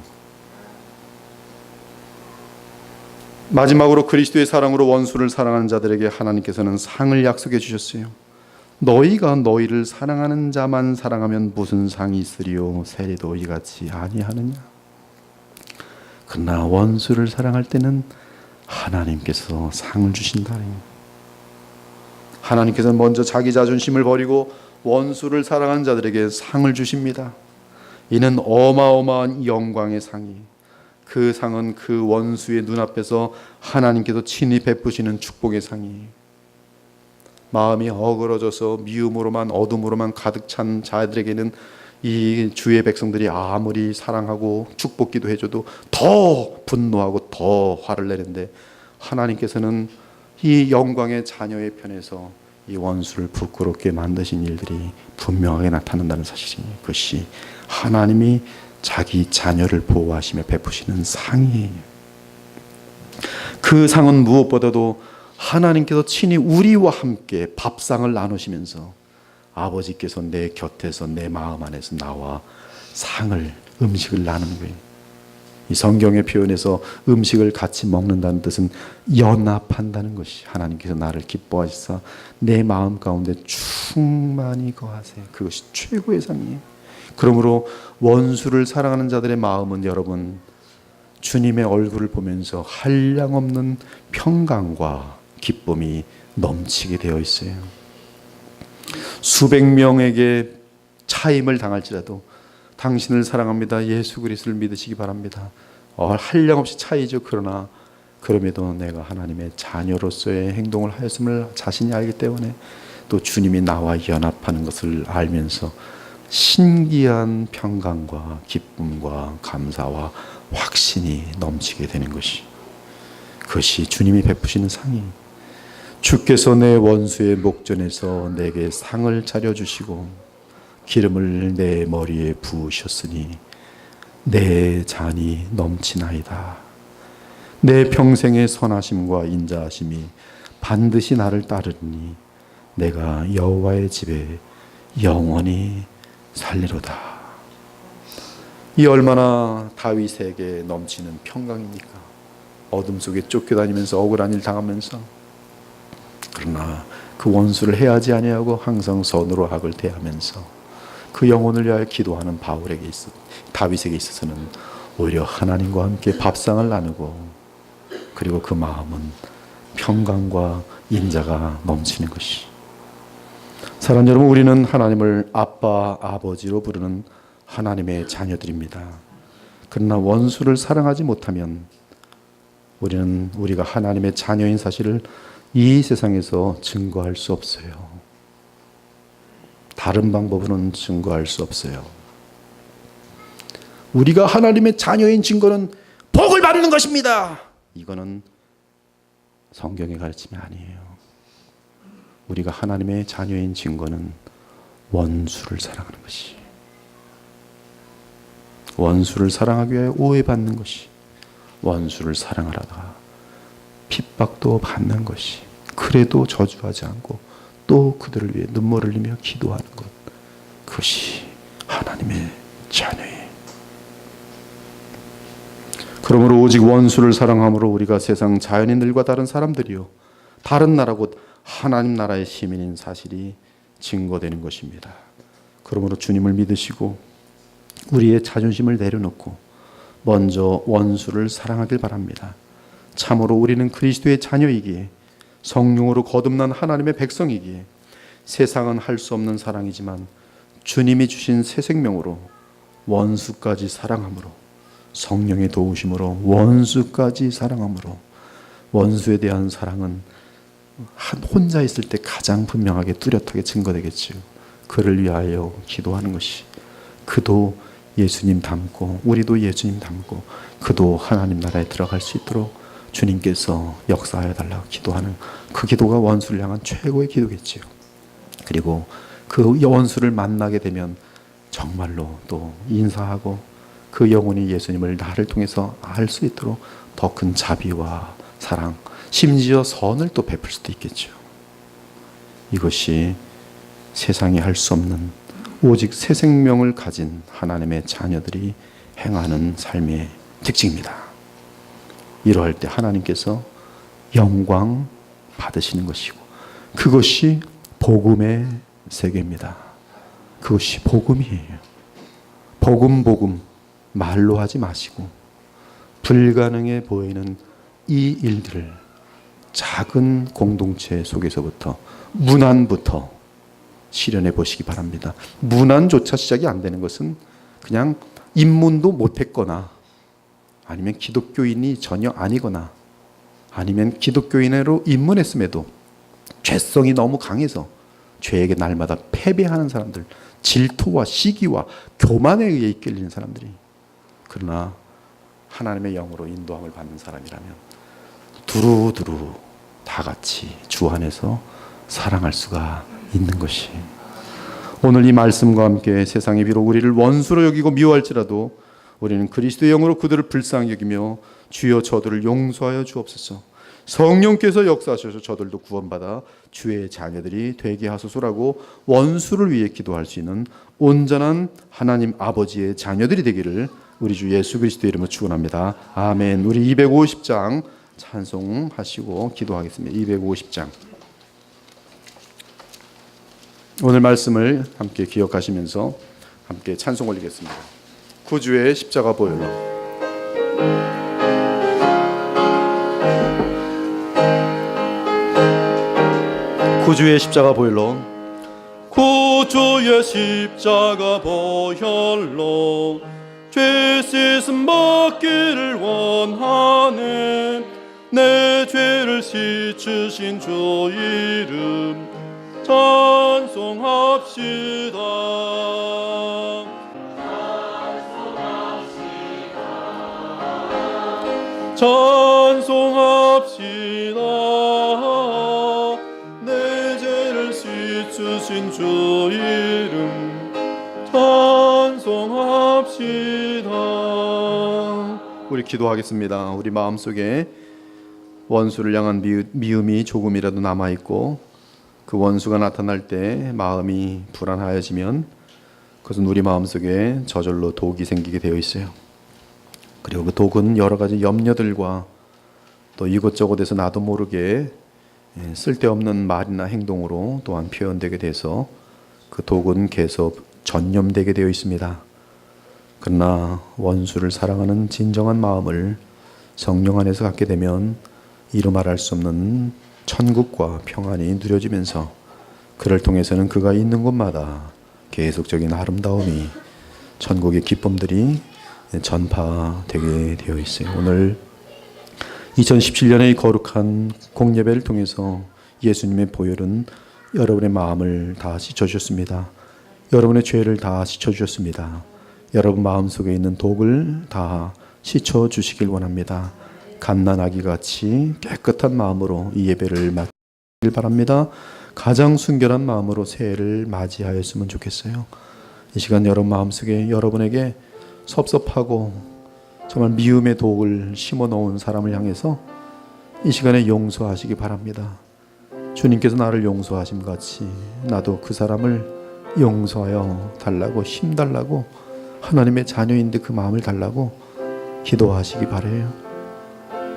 마지막으로 그리스도의 사랑으로 원수를 사랑하는 자들에게 하나님께서는 상을 약속해 주셨어요. 너희가 너희를 사랑하는 자만 사랑하면 무슨 상이 있으리요 세리도 이같이 아니하느냐. 그러나 원수를 사랑할 때는 하나님께서 상을 주신다. 하나님께서는 먼저 자기 자존심을 버리고 원수를 사랑하는 자들에게 상을 주십니다. 이는 어마어마한 영광의 상이, 그 상은 그 원수의 눈앞에서 하나님께서 친히 베푸시는 축복의 상이, 마음이 어그러져서 미움으로만 어둠으로만 가득 찬 자들에게는 이 주의 백성들이 아무리 사랑하고 축복 기도해줘도 더 분노하고 더 화를 내는데, 하나님께서는 이 영광의 자녀의 편에서 이 원수를 부끄럽게 만드신 일들이 분명하게 나타난다는 사실이, 그것이 하나님이 자기 자녀를 보호하시며 베푸시는 상이에요. 그 상은 무엇보다도 하나님께서 친히 우리와 함께 밥상을 나누시면서 아버지께서 내 곁에서 내 마음 안에서 나와 음식을 나누는 거예요. 이 성경의 표현에서 음식을 같이 먹는다는 뜻은 연합한다는 것이, 하나님께서 나를 기뻐하시사 내 마음 가운데 충만히 거하세요. 그것이 최고의 상이에요. 그러므로 원수를 사랑하는 자들의 마음은 여러분, 주님의 얼굴을 보면서 한량없는 평강과 기쁨이 넘치게 되어 있어요. 수백 명에게 차임을 당할지라도 당신을 사랑합니다, 예수 그리스도를 믿으시기 바랍니다, 한량없이 차이죠. 그러나 그럼에도 내가 하나님의 자녀로서의 행동을 하였음을 자신이 알기 때문에 또 주님이 나와 연합하는 것을 알면서 신기한 평강과 기쁨과 감사와 확신이 넘치게 되는 것이, 그것이 주님이 베푸시는 상이, 주께서 내 원수의 목전에서 내게 상을 차려주시고 기름을 내 머리에 부으셨으니 내 잔이 넘치나이다. 내 평생의 선하심과 인자하심이 반드시 나를 따르니 내가 여호와의 집에 영원히 살리로다. 이 얼마나 다윗에게 넘치는 평강입니까? 어둠 속에 쫓겨다니면서 억울한 일 당하면서, 그러나 그 원수를 해하지 아니하고 항상 선으로 악을 대하면서 그 영혼을 위하여 기도하는 다윗에게 있어서는 오히려 하나님과 함께 밥상을 나누고, 그리고 그 마음은 평강과 인자가 넘치는 것이. 사랑하는 여러분, 우리는 하나님을 아빠, 아버지로 부르는 하나님의 자녀들입니다. 그러나 원수를 사랑하지 못하면 우리가 하나님의 자녀인 사실을 이 세상에서 증거할 수 없어요. 다른 방법으로는 증거할 수 없어요. 우리가 하나님의 자녀인 증거는 복을 받는 것입니다. 이거는 성경의 가르침이 아니에요. 우리가 하나님의 자녀인 증거는 원수를 사랑하는 것이, 원수를 사랑하기 위해 오해받는 것이, 원수를 사랑하다가 핍박도 받는 것이, 그래도 저주하지 않고 또 그들을 위해 눈물을 흘리며 기도하는 것, 그것이 하나님의 자녀예요. 그러므로 오직 원수를 사랑함으로 우리가 세상 자연인들과 다른 사람들이요, 다른 나라 곧 하나님 나라의 시민인 사실이 증거되는 것입니다. 그러므로 주님을 믿으시고 우리의 자존심을 내려놓고 먼저 원수를 사랑하길 바랍니다. 참으로 우리는 그리스도의 자녀이기에, 성령으로 거듭난 하나님의 백성이기에 세상은 할 수 없는 사랑이지만 주님이 주신 새 생명으로 원수까지 사랑함으로, 성령의 도우심으로 원수까지 사랑함으로, 원수에 대한 사랑은 혼자 있을 때 가장 분명하게 뚜렷하게 증거되겠지요. 그를 위하여 기도하는 것이, 그도 예수님 닮고 우리도 예수님 닮고 그도 하나님 나라에 들어갈 수 있도록 주님께서 역사하여 달라고 기도하는 그 기도가 원수를 향한 최고의 기도겠지요. 그리고 그 원수를 만나게 되면 정말로 또 인사하고 그 영혼이 예수님을 나를 통해서 알 수 있도록 더 큰 자비와 사랑, 심지어 선을 또 베풀 수도 있겠죠. 이것이 세상이 할 수 없는 오직 새 생명을 가진 하나님의 자녀들이 행하는 삶의 특징입니다. 이러할 때 하나님께서 영광 받으시는 것이고, 그것이 복음의 세계입니다. 그것이 복음이에요. 복음 말로 하지 마시고 불가능해 보이는 이 일들을 작은 공동체 속에서부터, 문안부터 실현해 보시기 바랍니다. 문안조차 시작이 안 되는 것은 그냥 입문도 못했거나, 아니면 기독교인이 전혀 아니거나, 아니면 기독교인으로 입문했음에도 죄성이 너무 강해서 죄에게 날마다 패배하는 사람들, 질투와 시기와 교만에 의해 이끌리는 사람들이, 그러나 하나님의 영으로 인도함을 받는 사람이라면 두루두루 다 같이 주 안에서 사랑할 수가 있는 것이, 오늘 이 말씀과 함께 세상이 비록 우리를 원수로 여기고 미워할지라도 우리는 그리스도의 영으로 그들을 불쌍히 여기며 주여 저들을 용서하여 주옵소서, 성령께서 역사하셔서 저들도 구원받아 주의 자녀들이 되게 하소서라고 원수를 위해 기도할 수 있는 온전한 하나님 아버지의 자녀들이 되기를 우리 주 예수 그리스도의 이름으로 축원합니다. 아멘. 우리 250장 찬송하시고 기도하겠습니다. 250장. 오늘 말씀을 함께 기억하시면서 함께 찬송 올리겠습니다. 구주의 십자가 보혈로. 구주의 십자가 보혈로. 구주의 십자가 보혈로 죄 씻음 받기를 원하네. 내 죄를 씻으신 주 이름 찬송합시다. 찬송합시다. 내 죄를 씻으신 주 이름 찬송합시다. 우리 기도하겠습니다. 우리 마음속에 원수를 향한 미움이 조금이라도 남아있고, 그 원수가 나타날 때 마음이 불안하여지면 그것은 우리 마음속에 저절로 독이 생기게 되어 있어요. 그리고 그 독은 여러 가지 염려들과 또 이곳저곳에서 나도 모르게 쓸데없는 말이나 행동으로 또한 표현되게 돼서 그 독은 계속 전염되게 되어 있습니다. 그러나 원수를 사랑하는 진정한 마음을 성령 안에서 갖게 되면 이루 말할 수 없는 천국과 평안이 누려지면서 그를 통해서는 그가 있는 곳마다 계속적인 아름다움이, 천국의 기쁨들이 전파되게 되어 있어요. 오늘 2017년의 거룩한 공예배를 통해서 예수님의 보혈은 여러분의 마음을 다 씻어주셨습니다. 여러분의 죄를 다 씻어주셨습니다. 여러분 마음속에 있는 독을 다 씻어주시길 원합니다. 갓난아기같이 깨끗한 마음으로 이 예배를 마치길 바랍니다. 가장 순결한 마음으로 새해를 맞이하였으면 좋겠어요. 이 시간 여러분 마음속에 여러분에게 섭섭하고 정말 미움의 독을 심어놓은 사람을 향해서 이 시간에 용서하시기 바랍니다. 주님께서 나를 용서하심 같이 나도 그 사람을 용서하여 달라고, 힘 달라고, 하나님의 자녀인데 그 마음을 달라고 기도하시기 바라요.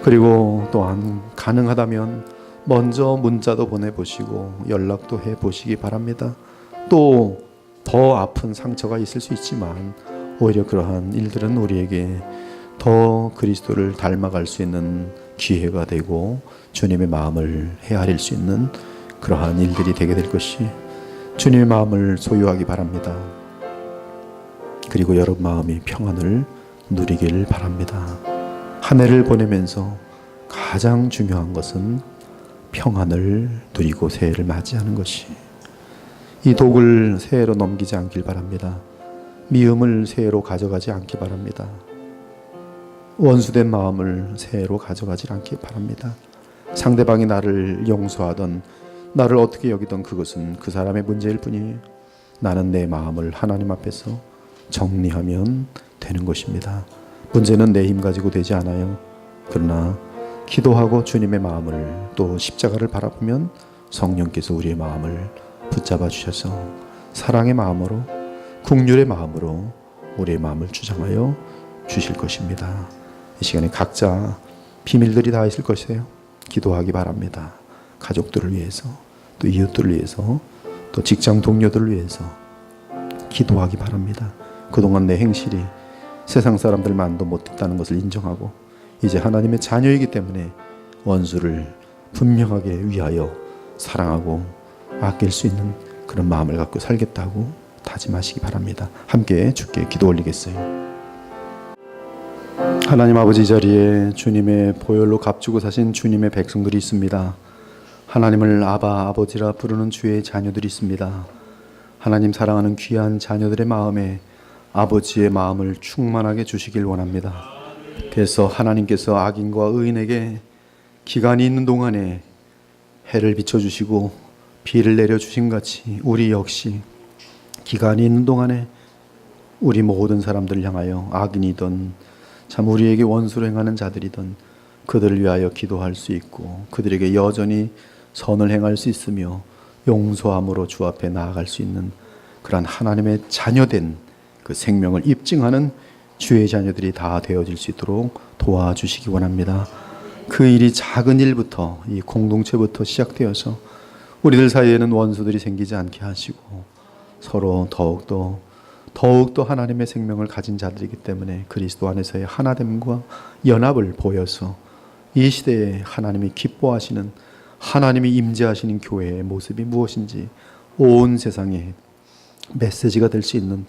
그리고 또한 가능하다면 먼저 문자도 보내보시고 연락도 해보시기 바랍니다. 또 더 아픈 상처가 있을 수 있지만 오히려 그러한 일들은 우리에게 더 그리스도를 닮아갈 수 있는 기회가 되고 주님의 마음을 헤아릴 수 있는 그러한 일들이 되게 될 것이, 주님의 마음을 소유하기 바랍니다. 그리고 여러분 마음이 평안을 누리길 바랍니다. 한 해를 보내면서 가장 중요한 것은 평안을 누리고 새해를 맞이하는 것이, 이 독을 새해로 넘기지 않길 바랍니다. 미움을 새해로 가져가지 않기 바랍니다. 원수된 마음을 새해로 가져가지 않기 바랍니다. 상대방이 나를 용서하던, 나를 어떻게 여기던 그것은 그 사람의 문제일 뿐이에요. 나는 내 마음을 하나님 앞에서 정리하면 되는 것입니다. 문제는 내 힘 가지고 되지 않아요. 그러나 기도하고 주님의 마음을, 또 십자가를 바라보면 성령께서 우리의 마음을 붙잡아 주셔서 사랑의 마음으로, 긍휼의 마음으로 우리의 마음을 주장하여 주실 것입니다. 이 시간에 각자 비밀들이 다 있을 것이에요. 기도하기 바랍니다. 가족들을 위해서, 또 이웃들을 위해서, 또 직장 동료들을 위해서 기도하기 바랍니다. 그동안 내 행실이 세상 사람들만도 못했다는 것을 인정하고, 이제 하나님의 자녀이기 때문에 원수를 분명하게 위하여 사랑하고 아낄 수 있는 그런 마음을 갖고 살겠다고 다짐하시기 바랍니다. 함께 주께 기도 올리겠어요. 하나님 아버지, 이 자리에 주님의 보혈로 값주고 사신 주님의 백성들이 있습니다. 하나님을 아바, 아버지라 부르는 주의 자녀들이 있습니다. 하나님 사랑하는 귀한 자녀들의 마음에 아버지의 마음을 충만하게 주시길 원합니다. 그래서 하나님께서 악인과 의인에게 기간이 있는 동안에 해를 비춰주시고 비를 내려주신 같이, 우리 역시 기간이 있는 동안에 우리 모든 사람들을 향하여, 악인이든 참 우리에게 원수를 행하는 자들이든 그들을 위하여 기도할 수 있고, 그들에게 여전히 선을 행할 수 있으며 용서함으로 주 앞에 나아갈 수 있는 그러한 하나님의 자녀된 그 생명을 입증하는 주의 자녀들이 다 되어질 수 있도록 도와주시기 원합니다. 그 일이 작은 일부터, 이 공동체부터 시작되어서 우리들 사이에는 원수들이 생기지 않게 하시고, 서로 더욱더 하나님의 생명을 가진 자들이기 때문에 그리스도 안에서의 하나됨과 연합을 보여서 이 시대에 하나님이 기뻐하시는, 하나님이 임재하시는 교회의 모습이 무엇인지 온 세상에 메시지가 될 수 있는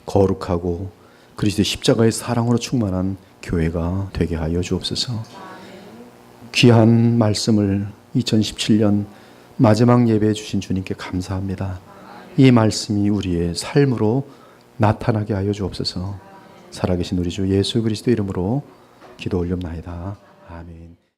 거룩하고 그리스도의 십자가의 사랑으로 충만한 교회가 되게 하여 주옵소서. 귀한 말씀을 2017년 마지막 예배해 주신 주님께 감사합니다. 이 말씀이 우리의 삶으로 나타나게 하여 주옵소서. 살아계신 우리 주 예수 그리스도 이름으로 기도 올렵나이다. 아멘.